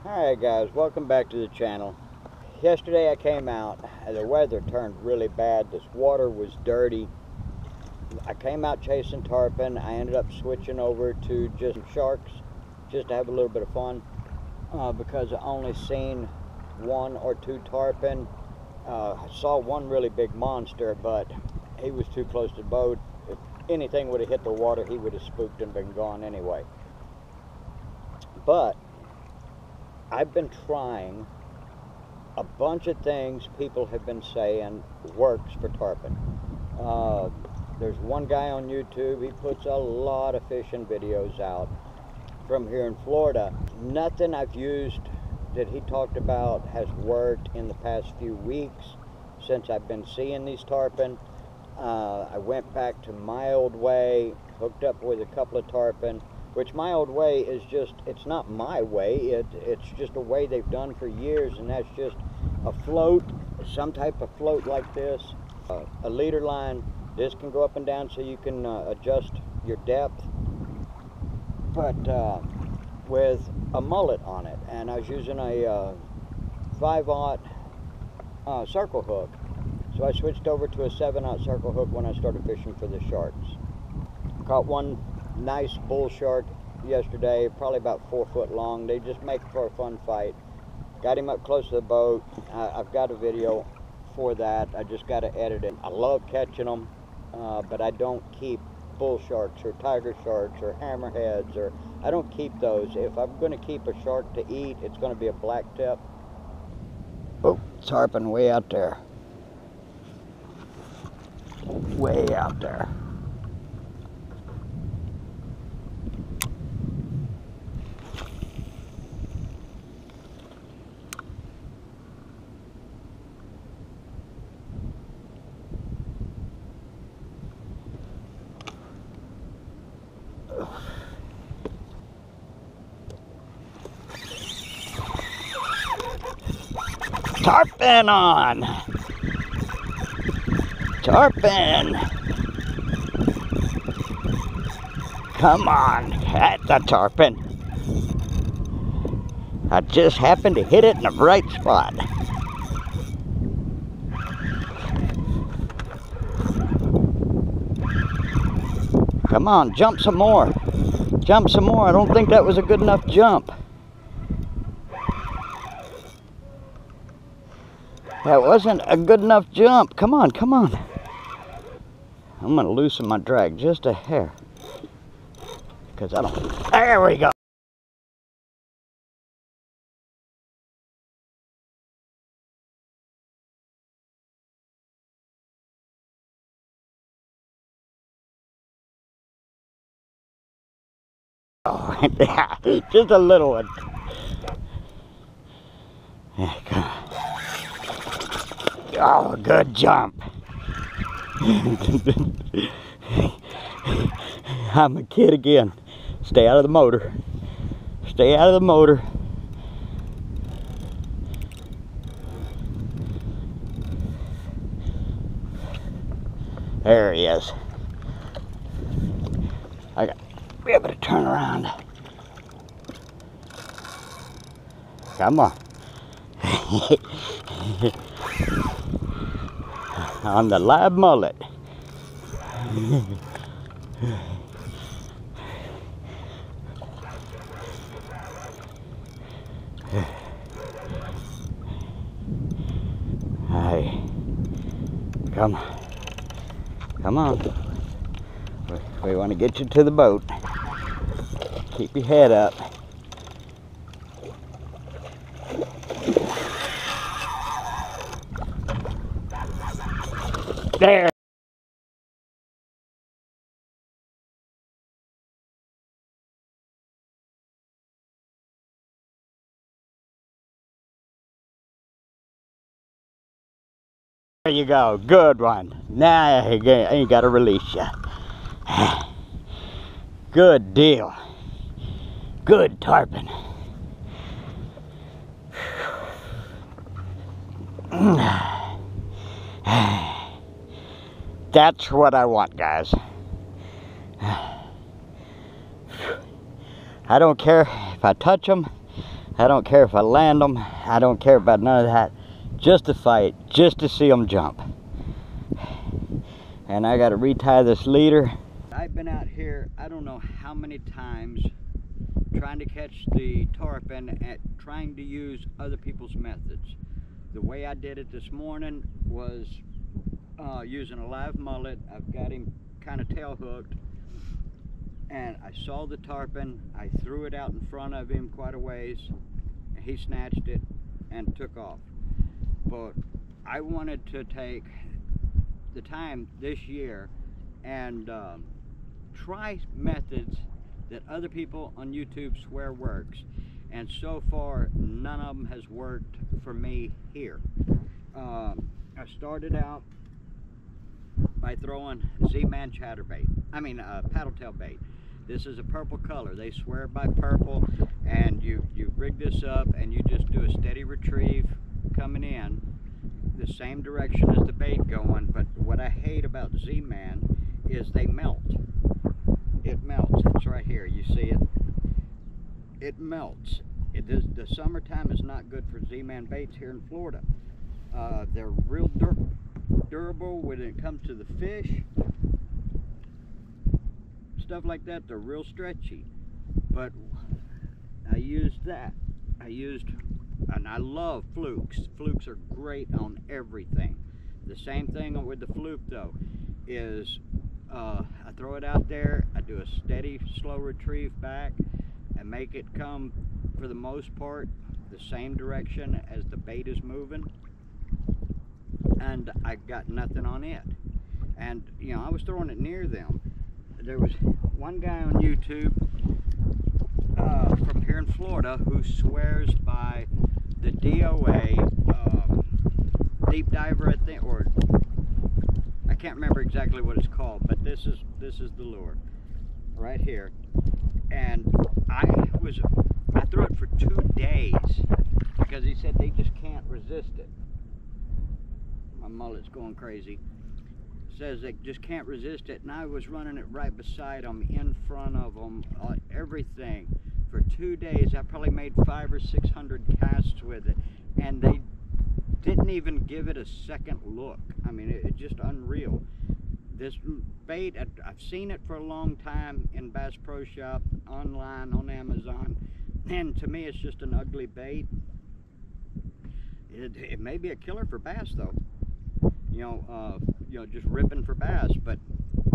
Alright guys, welcome back to the channel. Yesterday I came out, the weather turned really bad, this water was dirty. I came out chasing tarpon. I ended up switching over to just sharks, just to have a little bit of fun, because I only seen one or two tarpon. I saw one really big monster, but he was too close to the boat. If anything would have hit the water, he would have spooked and been gone anyway. But I've been trying a bunch of things people have been saying works for tarpon. There's one guy on YouTube, he puts a lot of fishing videos out from here in Florida. Nothing I've used that he talked about has worked in the past few weeks since I've been seeing these tarpon. I went back to my old way, hooked up with a couple of tarpon, which my old way is just, it's not my way, it's just a way they've done for years, and that's just a float, some type of float like this, a leader line. This can go up and down so you can adjust your depth, but with a mullet on it, and I was using a 5/0 circle hook, so I switched over to a 7/0 circle hook when I started fishing for the sharks. Caught one nice bull shark yesterday, probably about 4 foot long. They just make for a fun fight. Got him up close to the boat. I've got a video for that. I just got to edit it. I love catching them, but I don't keep bull sharks or tiger sharks or hammerheads, or I don't keep those. If I'm going to keep a shark to eat, it's going to be a black tip. Oh, it's harping way out there. Way out there. Tarpon on! Tarpon! Come on, that's a tarpon. I just happened to hit it in the right spot. Come on, jump some more. Jump some more. I don't think that was a good enough jump. That wasn't a good enough jump. Come on, come on. I'm going to loosen my drag just a hair, because I don't... There we go. Oh, yeah, just a little one. Yeah, come on. Oh, good jump. I'm a kid again. Stay out of the motor. Stay out of the motor. There he is. I got to be able to turn around. Come on. On the live mullet. Hey, come on. Come on. We want to get you to the boat. Keep your head up. There. There you go. Good one. Now you ain't got to release you. Good deal. Good tarpon. That's what I want, guys. I don't care if I touch them. I don't care if I land them. I don't care about none of that. Just to fight, just to see them jump. And I got to retie this leader. I've been out here, I don't know how many times, trying to catch the tarpon at trying to use other people's methods. The way I did it this morning was using a live mullet. I've got him kind of tail hooked, and I saw the tarpon. I threw it out in front of him quite a ways, and he snatched it and took off. But I wanted to take the time this year and try methods that other people on YouTube swear works, and so far none of them has worked for me here. I started out by throwing Z-Man chatterbait, paddletail bait. This is a purple color. They swear by purple, and you rig this up and you just do a steady retrieve coming in the same direction as the bait going. But what I hate about Z-Man is they melt. It melts. It's right here. You see it? It melts. The summertime is not good for Z-Man baits here in Florida. They're real durable when it comes to the fish. Stuff like that, they're real stretchy. But I used that. And I love flukes. Flukes are great on everything. The same thing with the fluke though is I throw it out there, I do a steady slow retrieve back and make it come for the most part the same direction as the bait is moving, and I got nothing on it. And you know, I was throwing it near them. There was one guy on YouTube from here in Florida who swears by the DOA deep diver, I think, or I can't remember exactly what it's called, but this is the lure right here. And I threw it for 2 days because he said they just can't resist it. My mullet's going crazy. Says they just can't resist it, and I was running it right beside them, in front of them, everything for 2 days. I probably made 500 or 600 casts with it, and they didn't even give it a second look. I mean, it's just unreal. This bait, I've seen it for a long time in Bass Pro Shop, online, on Amazon, and to me it's just an ugly bait. It may be a killer for bass though, you know, just ripping for bass, but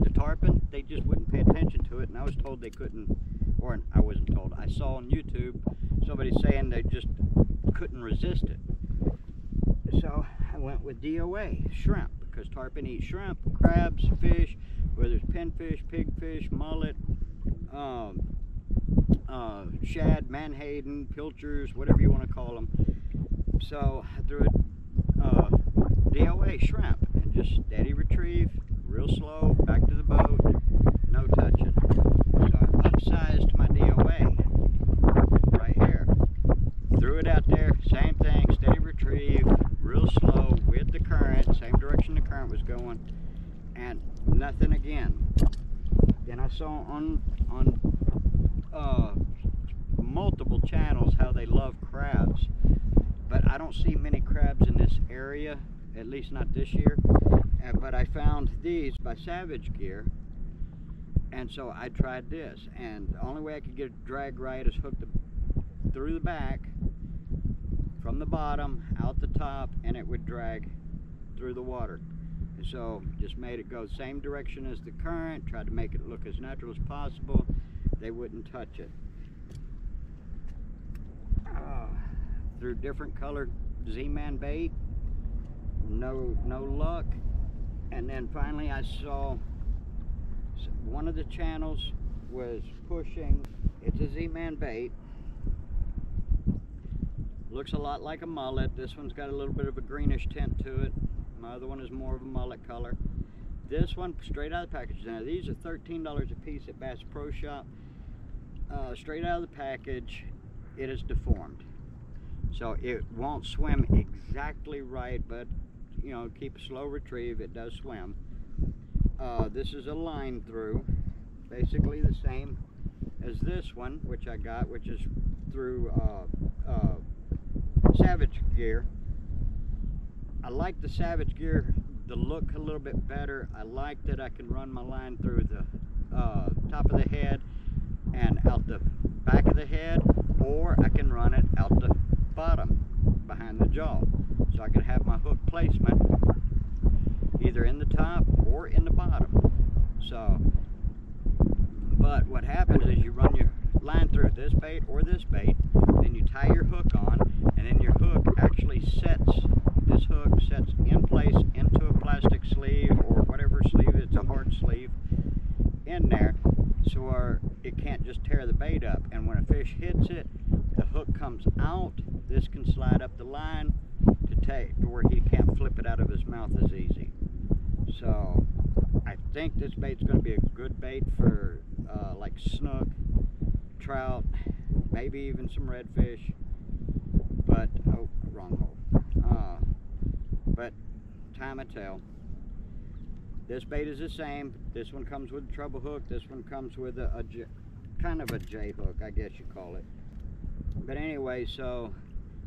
the tarpon, they just wouldn't pay attention to it, and I was told they couldn't, or I wasn't told, I saw on YouTube somebody saying they just couldn't resist it. So I went with DOA, shrimp, because tarpon eat shrimp, crabs, fish, whether it's pinfish, pigfish, mullet, shad, menhaden, pilchers, whatever you want to call them. So I threw it DOA shrimp and just steady retrieve, real slow, back to the boat, no touching. So I upsized my DOA right here. Threw it out there, same thing, steady retrieve, real slow with the current, same direction the current was going, and nothing again. Then I saw on multiple channels how they love crabs, but I don't see many crabs in this area, at least not this year. But I found these by Savage Gear, and so I tried this, and the only way I could get it drag right is hook through the back, from the bottom, out the top, and it would drag through the water. And so just made it go the same direction as the current, tried to make it look as natural as possible. They wouldn't touch it. Through different colored Z-Man bait, no luck. And then finally I saw one of the channels was pushing, it's a Z-Man bait, looks a lot like a mullet. This one's got a little bit of a greenish tint to it. My other one is more of a mullet color. This one straight out of the package. Now these are $13 a piece at Bass Pro Shop. Straight out of the package, it is deformed, so it won't swim exactly right, but you know, keep a slow retrieve, it does swim. This is a line through, basically the same as this one, which I got, which is through Savage Gear. I like the Savage Gear, the look a little bit better. I like that I can run my line through the top of the head and out the back of the head, or I can run it out the bottom behind the jaw. So I can have my hook placement either in the top or in the bottom. So, but what happens is you run your line through this bait or this bait, then you tie your hook on, and then your hook actually sets, this hook sets in place into a plastic sleeve or whatever sleeve, it's a hard sleeve in there, so it can't just tear the bait up. And when a fish hits it, the hook comes out. This can slide up the line to where he can't flip it out of his mouth as easy. So I think this bait's going to be a good bait for like snook, trout, maybe even some redfish. But oh, wrong hole. But time will tell. This bait is the same. This one comes with a treble hook. This one comes with a kind of a J hook, I guess you call it. But anyway, so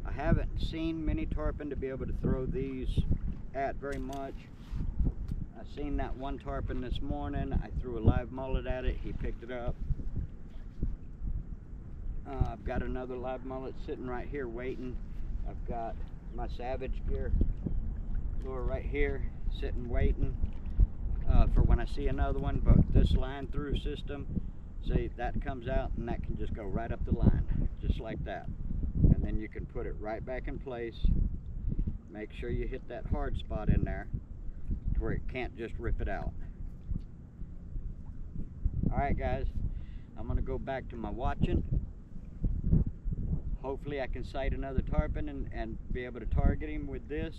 I haven't seen many tarpon to be able to throw these at very much. I seen that one tarpon this morning. I threw a live mullet at it. He picked it up. I've got another live mullet sitting right here waiting. I've got my Savage Gear lure right here sitting waiting for when I see another one. But this line through system, see, that comes out and that can just go right up the line just like that, and then you can put it right back in place. Make sure you hit that hard spot in there to where it can't just rip it out. Alright guys, I'm gonna go back to my watching. Hopefully I can sight another tarpon and be able to target him with this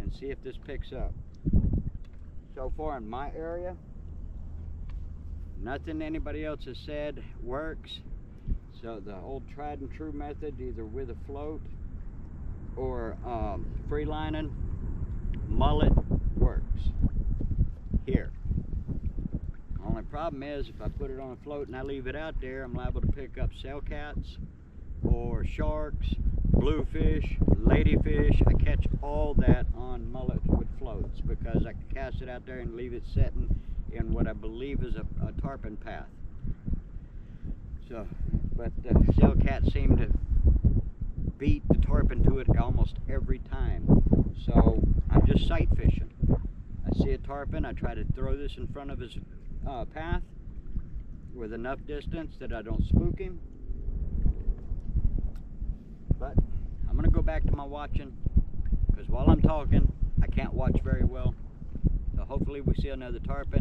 and see if this picks up. So far in my area, nothing anybody else has said works. So the old tried and true method, either with a float or free lining, mullet works here. Only problem is if I put it on a float and I leave it out there, I'm liable to pick up sailcats or sharks, bluefish, ladyfish. I catch all that on mullet with floats because I can cast it out there and leave it setting in what I believe is a tarpon path. So, but the sailcats seem to beat the tarpon to it almost every time. So I'm just sight fishing. I see a tarpon, I try to throw this in front of his path with enough distance that I don't spook him. But I'm going to go back to my watching because while I'm talking, I can't watch very well. So hopefully we see another tarpon.